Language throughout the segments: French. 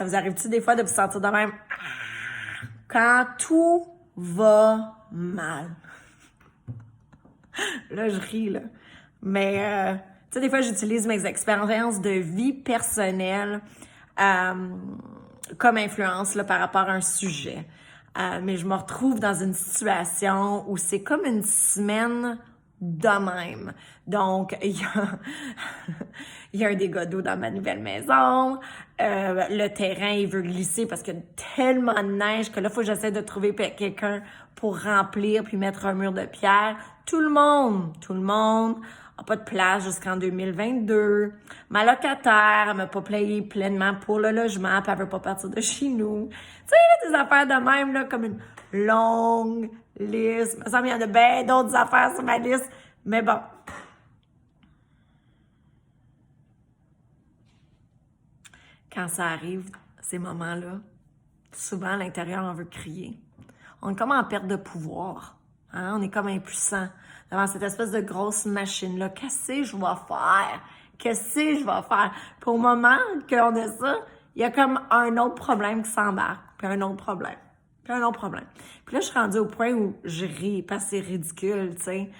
Ça vous arrive-tu des fois de vous sentir de même? Quand tout va mal. Là, je ris, là. Mais, tu sais, des fois, j'utilise mes expériences de vie personnelle comme influence là, par rapport à un sujet. Mais je me retrouve dans une situation où c'est comme une semaine de même. Donc, il y a un dégât d'eau dans ma nouvelle maison. Le terrain, il veut glisser parce qu'il y a tellement de neige que là, il faut que j'essaie de trouver quelqu'un pour remplir puis mettre un mur de pierre. Tout le monde a pas de place jusqu'en 2022. Ma locataire, elle m'a pas payé pleinement pour le logement puis elle veut pas partir de chez nous. Tu sais, là, des affaires de même, là, comme une longue liste. Il me semble qu'il y en a bien d'autres affaires sur ma liste. Mais bon. Quand ça arrive, ces moments-là, souvent, à l'intérieur, on veut crier. On est comme en perte de pouvoir. Hein? On est comme impuissant devant cette espèce de grosse machine-là. Qu'est-ce que je vais faire? Qu'est-ce que je vais faire? Puis au moment qu'on a ça, il y a comme un autre problème qui s'embarque. Puis un autre problème. Puis un autre problème. Puis là, je suis rendue au point où je ris parce que c'est ridicule, tu sais.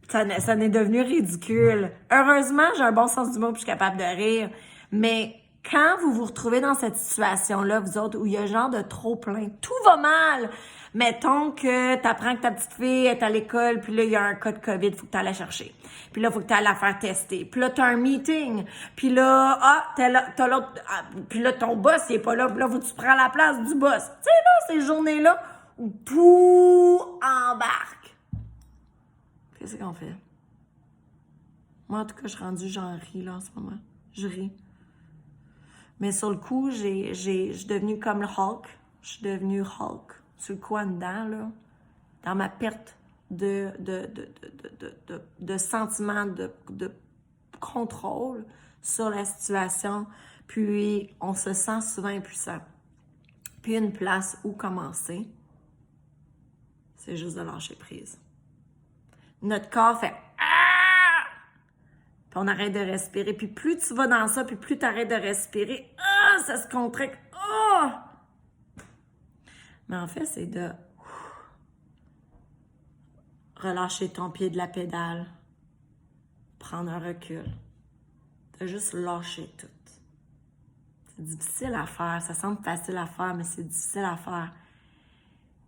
Ça n'est devenu ridicule. Heureusement, j'ai un bon sens d'humour puis je suis capable de rire. Mais quand vous vous retrouvez dans cette situation-là, vous autres, où il y a genre de trop plein, tout va mal. Mettons que t'apprends que ta petite fille est à l'école, puis là, il y a un cas de COVID, faut que t'ailles la chercher. Puis là, faut que t'ailles la faire tester. Puis là, t'as un meeting. Puis là, t'as l'autre... puis là, ton boss, il est pas là. Puis là, faut que tu prends la place du boss. Tu sais, là, ces journées-là où tout embarque. Qu'est-ce qu'on fait? Moi, en tout cas, je suis rendue, j'en ris, là, en ce moment. Je ris. Mais sur le coup, je suis devenue comme le Hulk. Je suis devenue Hulk. Sur le coup, en dedans, là, dans ma perte de sentiment de contrôle sur la situation. Puis, on se sent souvent impuissant. Puis, une place où commencer, c'est juste de lâcher prise. Notre corps fait puis on arrête de respirer. Puis plus tu vas dans ça, puis plus tu arrêtes de respirer, ça se contracte. Mais en fait, c'est de relâcher ton pied de la pédale, prendre un recul, de juste lâcher tout. C'est difficile à faire. Ça semble facile à faire, mais c'est difficile à faire.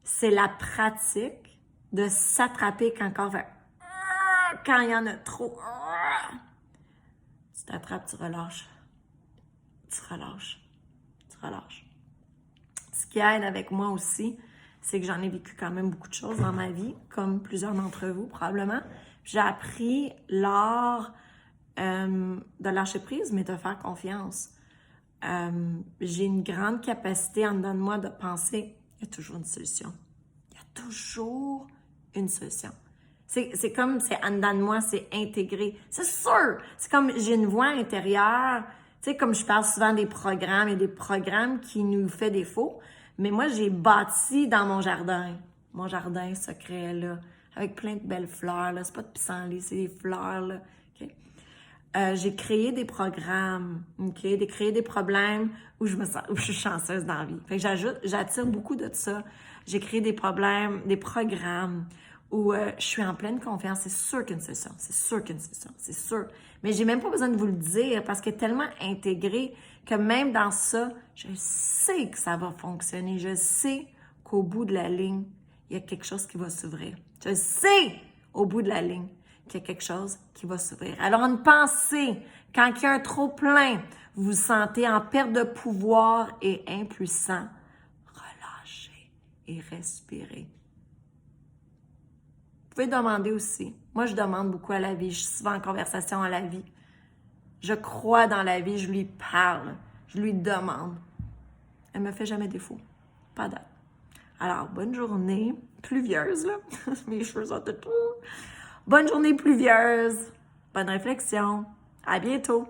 C'est la pratique de s'attraper quand le corps fait quand il y en a trop. Tu t'attrapes, tu relâches. Tu relâches. Tu relâches. Ce qui aide avec moi aussi, c'est que j'en ai vécu quand même beaucoup de choses dans ma vie, comme plusieurs d'entre vous probablement. J'ai appris l'art de lâcher prise, mais de faire confiance. J'ai une grande capacité en dedans de moi de penser, il y a toujours une solution. Il y a toujours une solution. C'est comme, c'est en dedans de moi, c'est intégré. C'est sûr! C'est comme, j'ai une voix intérieure. Tu sais, comme je parle souvent des programmes, il y a des programmes qui nous font défaut. Mais moi, j'ai bâti dans mon jardin secret, là, avec plein de belles fleurs, là. C'est pas de pissenlit, c'est des fleurs, là. Okay? J'ai créé des programmes, OK? Créé des problèmes où je suis chanceuse dans la vie. Fait que j'attire beaucoup de ça. J'ai créé des problèmes, des programmes où je suis en pleine confiance. C'est sûr qu'une solution. C'est sûr qu'une solution. C'est sûr. Mais j'ai même pas besoin de vous le dire parce qu'elle est tellement intégrée que même dans ça, je sais que ça va fonctionner. Je sais qu'au bout de la ligne, il y a quelque chose qui va s'ouvrir. Je sais au bout de la ligne qu'il y a quelque chose qui va s'ouvrir. Alors, une pensée, quand il y a un trop-plein, vous vous sentez en perte de pouvoir et impuissant, relâchez et respirez. Vous pouvez demander aussi. Moi, je demande beaucoup à la vie. Je suis souvent en conversation à la vie. Je crois dans la vie, je lui parle, je lui demande. Elle me fait jamais défaut. Pas date. Alors, bonne journée pluvieuse, là. Mes cheveux sont tout. Bonne journée pluvieuse. Bonne réflexion. À bientôt.